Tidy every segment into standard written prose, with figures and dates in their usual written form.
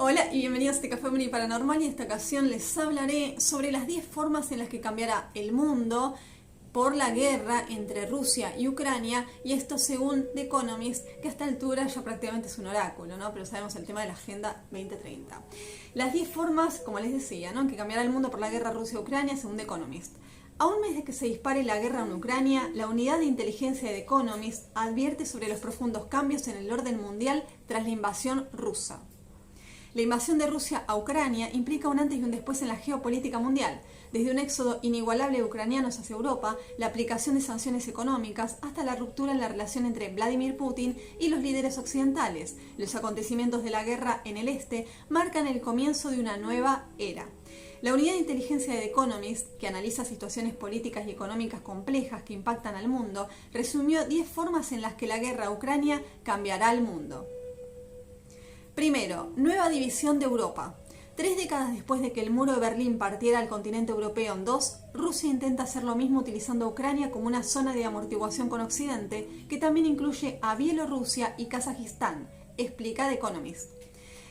Hola y bienvenidos a este Café Mini Paranormal, y en esta ocasión les hablaré sobre las 10 formas en las que cambiará el mundo por la guerra entre Rusia y Ucrania, y esto según The Economist, que a esta altura ya prácticamente es un oráculo, ¿no? Pero sabemos el tema de la Agenda 2030. Las 10 formas, como les decía, ¿no?, que cambiará el mundo por la guerra Rusia-Ucrania según The Economist. A un mes de que se dispare la guerra en Ucrania, la unidad de inteligencia de The Economist advierte sobre los profundos cambios en el orden mundial tras la invasión rusa. La invasión de Rusia a Ucrania implica un antes y un después en la geopolítica mundial, desde un éxodo inigualable de ucranianos hacia Europa, la aplicación de sanciones económicas, hasta la ruptura en la relación entre Vladimir Putin y los líderes occidentales. Los acontecimientos de la guerra en el este marcan el comienzo de una nueva era. La unidad de inteligencia de The Economist, que analiza situaciones políticas y económicas complejas que impactan al mundo, resumió 10 formas en las que la guerra a Ucrania cambiará al mundo. Primero, nueva división de Europa. 3 décadas después de que el muro de Berlín partiera al continente europeo en dos, Rusia intenta hacer lo mismo utilizando a Ucrania como una zona de amortiguación con Occidente, que también incluye a Bielorrusia y Kazajistán, explica The Economist.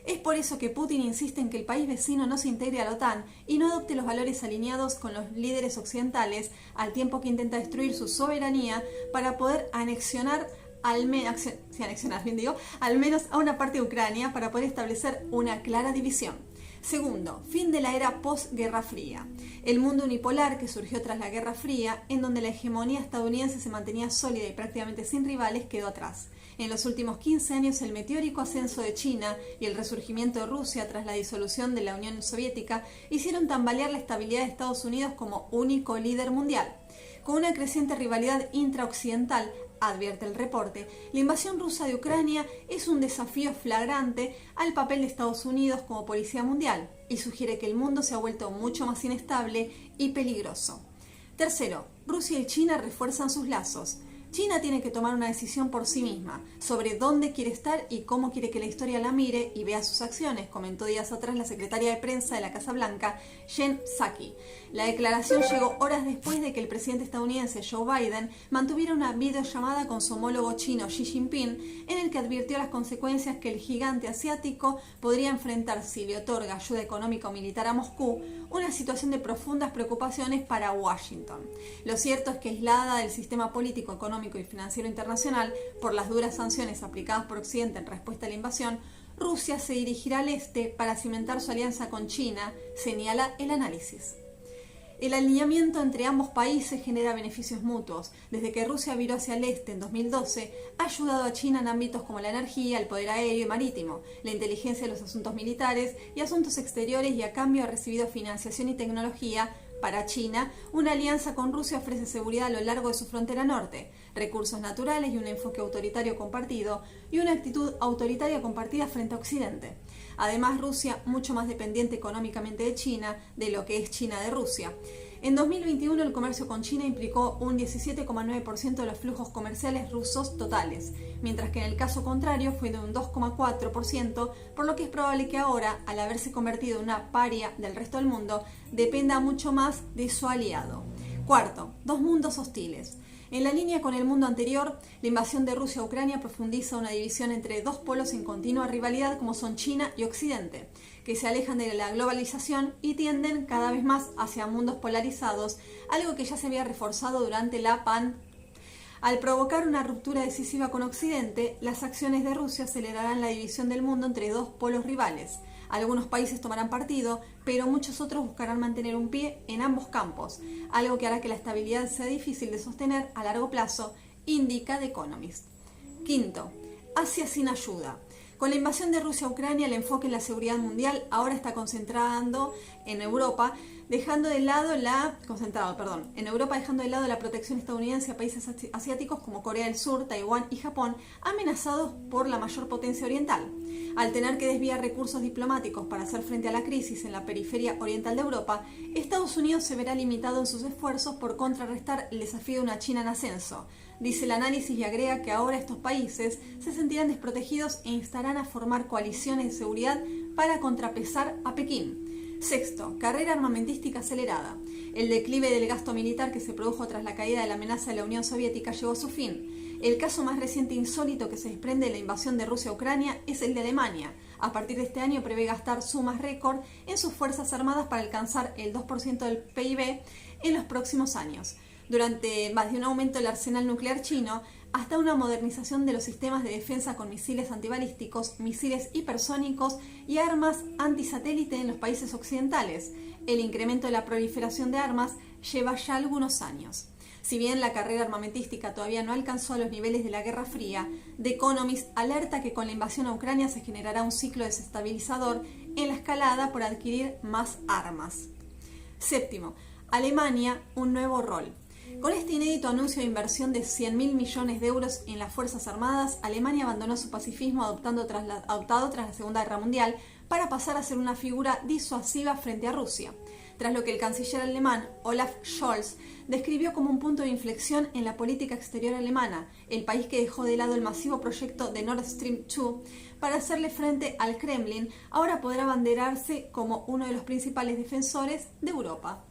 Es por eso que Putin insiste en que el país vecino no se integre a la OTAN y no adopte los valores alineados con los líderes occidentales, al tiempo que intenta destruir su soberanía para poder anexionar al menos a una parte de Ucrania, para poder establecer una clara división. Segundo, fin de la era post-Guerra Fría. El mundo unipolar que surgió tras la Guerra Fría, en donde la hegemonía estadounidense se mantenía sólida y prácticamente sin rivales, quedó atrás. En los últimos 15 años, el meteórico ascenso de China y el resurgimiento de Rusia tras la disolución de la Unión Soviética hicieron tambalear la estabilidad de Estados Unidos como único líder mundial. Con una creciente rivalidad intraoccidental, advierte el reporte, la invasión rusa de Ucrania es un desafío flagrante al papel de Estados Unidos como policía mundial, y sugiere que el mundo se ha vuelto mucho más inestable y peligroso. Tercero, Rusia y China refuerzan sus lazos. China tiene que tomar una decisión por sí misma sobre dónde quiere estar y cómo quiere que la historia la mire y vea sus acciones, comentó días atrás la secretaria de prensa de la Casa Blanca, Jen Psaki. La declaración llegó horas después de que el presidente estadounidense Joe Biden mantuviera una videollamada con su homólogo chino Xi Jinping, en el que advirtió las consecuencias que el gigante asiático podría enfrentar si le otorga ayuda económica o militar a Moscú, una situación de profundas preocupaciones para Washington. Lo cierto es que, aislada del sistema político, económico y financiero internacional por las duras sanciones aplicadas por Occidente en respuesta a la invasión, Rusia se dirigirá al este para cimentar su alianza con China, señala el análisis. El alineamiento entre ambos países genera beneficios mutuos. Desde que Rusia viró hacia el este en 2012, ha ayudado a China en ámbitos como la energía, el poder aéreo y marítimo, la inteligencia de los asuntos militares y asuntos exteriores, y a cambio ha recibido financiación y tecnología. Para China, una alianza con Rusia ofrece seguridad a lo largo de su frontera norte, recursos naturales y un enfoque autoritario compartido, y una actitud autoritaria compartida frente a Occidente. Además, Rusia, mucho más dependiente económicamente de China de lo que es China de Rusia. En 2021, el comercio con China implicó un 17,9% de los flujos comerciales rusos totales, mientras que en el caso contrario fue de un 2,4%, por lo que es probable que ahora, al haberse convertido en una paria del resto del mundo, dependa mucho más de su aliado. Cuarto, dos mundos hostiles. En la línea con el mundo anterior, la invasión de Rusia a Ucrania profundiza una división entre dos polos en continua rivalidad como son China y Occidente, que se alejan de la globalización y tienden cada vez más hacia mundos polarizados, algo que ya se había reforzado durante la pandemia. Al provocar una ruptura decisiva con Occidente, las acciones de Rusia acelerarán la división del mundo entre dos polos rivales. Algunos países tomarán partido, pero muchos otros buscarán mantener un pie en ambos campos, algo que hará que la estabilidad sea difícil de sostener a largo plazo, indica The Economist. Quinto, Asia sin ayuda. Con la invasión de Rusia a Ucrania, el enfoque en la seguridad mundial ahora está concentrando en Europa, dejando de lado la protección estadounidense a países asiáticos como Corea del Sur, Taiwán y Japón, amenazados por la mayor potencia oriental. Al tener que desviar recursos diplomáticos para hacer frente a la crisis en la periferia oriental de Europa, Estados Unidos se verá limitado en sus esfuerzos por contrarrestar el desafío de una China en ascenso. Dice el análisis, y agrega que ahora estos países se sentirán desprotegidos e instarán a formar coaliciones de seguridad para contrapesar a Pekín. Sexto, carrera armamentística acelerada. El declive del gasto militar que se produjo tras la caída de la amenaza de la Unión Soviética llegó a su fin. El caso más reciente insólito que se desprende de la invasión de Rusia a Ucrania es el de Alemania. A partir de este año prevé gastar sumas récord en sus fuerzas armadas para alcanzar el 2% del PIB en los próximos años. Desde un aumento del arsenal nuclear chino hasta una modernización de los sistemas de defensa con misiles antibalísticos, misiles hipersónicos y armas antisatélite en los países occidentales. El incremento de la proliferación de armas lleva ya algunos años. Si bien la carrera armamentística todavía no alcanzó los niveles de la Guerra Fría, The Economist alerta que con la invasión a Ucrania se generará un ciclo desestabilizador en la escalada por adquirir más armas. Séptimo, Alemania, un nuevo rol. Con este inédito anuncio de inversión de 100.000 millones de euros en las Fuerzas Armadas, Alemania abandonó su pacifismo adoptado tras la Segunda Guerra Mundial para pasar a ser una figura disuasiva frente a Rusia, tras lo que el canciller alemán Olaf Scholz describió como un punto de inflexión en la política exterior alemana. El país que dejó de lado el masivo proyecto de Nord Stream 2 para hacerle frente al Kremlin, ahora podrá abanderarse como uno de los principales defensores de Europa.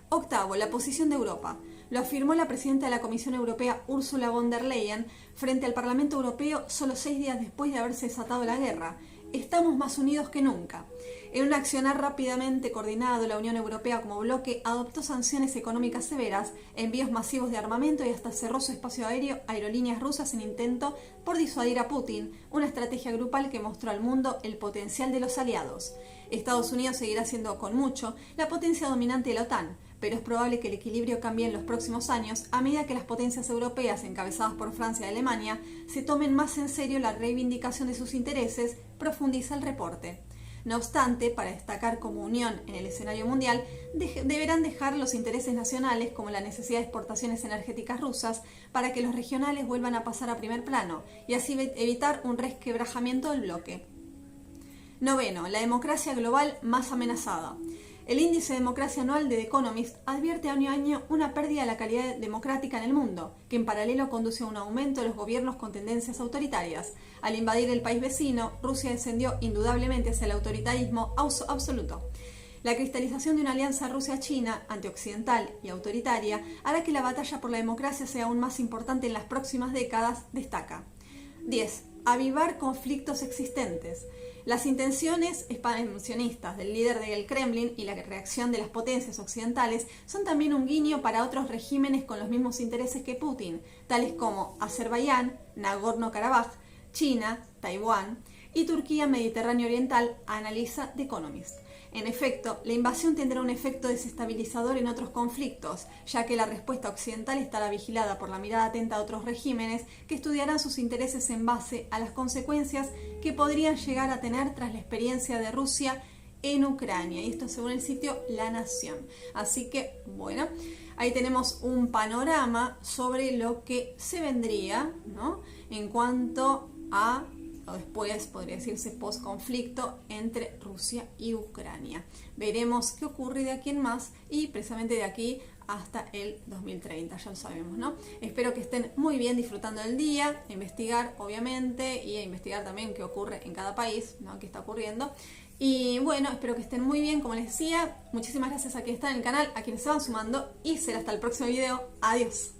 Octavo, la posición de Europa. Lo afirmó la presidenta de la Comisión Europea, Ursula von der Leyen, frente al Parlamento Europeo solo 6 días después de haberse desatado la guerra. Estamos más unidos que nunca. En un accionar rápidamente coordinado, la Unión Europea como bloque adoptó sanciones económicas severas, envíos masivos de armamento y hasta cerró su espacio aéreo a aerolíneas rusas en intento por disuadir a Putin, una estrategia grupal que mostró al mundo el potencial de los aliados. Estados Unidos seguirá siendo con mucho la potencia dominante de la OTAN, pero es probable que el equilibrio cambie en los próximos años a medida que las potencias europeas, encabezadas por Francia y Alemania, se tomen más en serio la reivindicación de sus intereses, profundiza el reporte. No obstante, para destacar como unión en el escenario mundial, deberán dejar los intereses nacionales como la necesidad de exportaciones energéticas rusas para que los regionales vuelvan a pasar a primer plano y así evitar un resquebrajamiento del bloque. Noveno, la democracia global más amenazada. El índice de democracia anual de The Economist advierte año a año una pérdida de la calidad democrática en el mundo, que en paralelo conduce a un aumento de los gobiernos con tendencias autoritarias. Al invadir el país vecino, Rusia descendió indudablemente hacia el autoritarismo absoluto. La cristalización de una alianza Rusia-China, antioccidental y autoritaria, hará que la batalla por la democracia sea aún más importante en las próximas décadas, destaca. 10. Avivar conflictos existentes. Las intenciones expansionistas del líder del Kremlin y la reacción de las potencias occidentales son también un guiño para otros regímenes con los mismos intereses que Putin, tales como Azerbaiyán, Nagorno-Karabaj, China, Taiwán y Turquía Mediterráneo Oriental, analiza The Economist. En efecto, la invasión tendrá un efecto desestabilizador en otros conflictos, ya que la respuesta occidental estará vigilada por la mirada atenta de otros regímenes que estudiarán sus intereses en base a las consecuencias que podrían llegar a tener tras la experiencia de Rusia en Ucrania. Y esto según el sitio La Nación. Así que, bueno, ahí tenemos un panorama sobre lo que se vendría, ¿no?, en cuanto a, o después podría decirse post-conflicto entre Rusia y Ucrania. Veremos qué ocurre de aquí en más y precisamente de aquí hasta el 2030, ya lo sabemos, ¿no? Espero que estén muy bien disfrutando del día, a investigar obviamente y a investigar también qué ocurre en cada país, ¿no?, qué está ocurriendo. Y bueno, espero que estén muy bien, como les decía. Muchísimas gracias a quienes están en el canal, a quienes se van sumando y será hasta el próximo video. Adiós.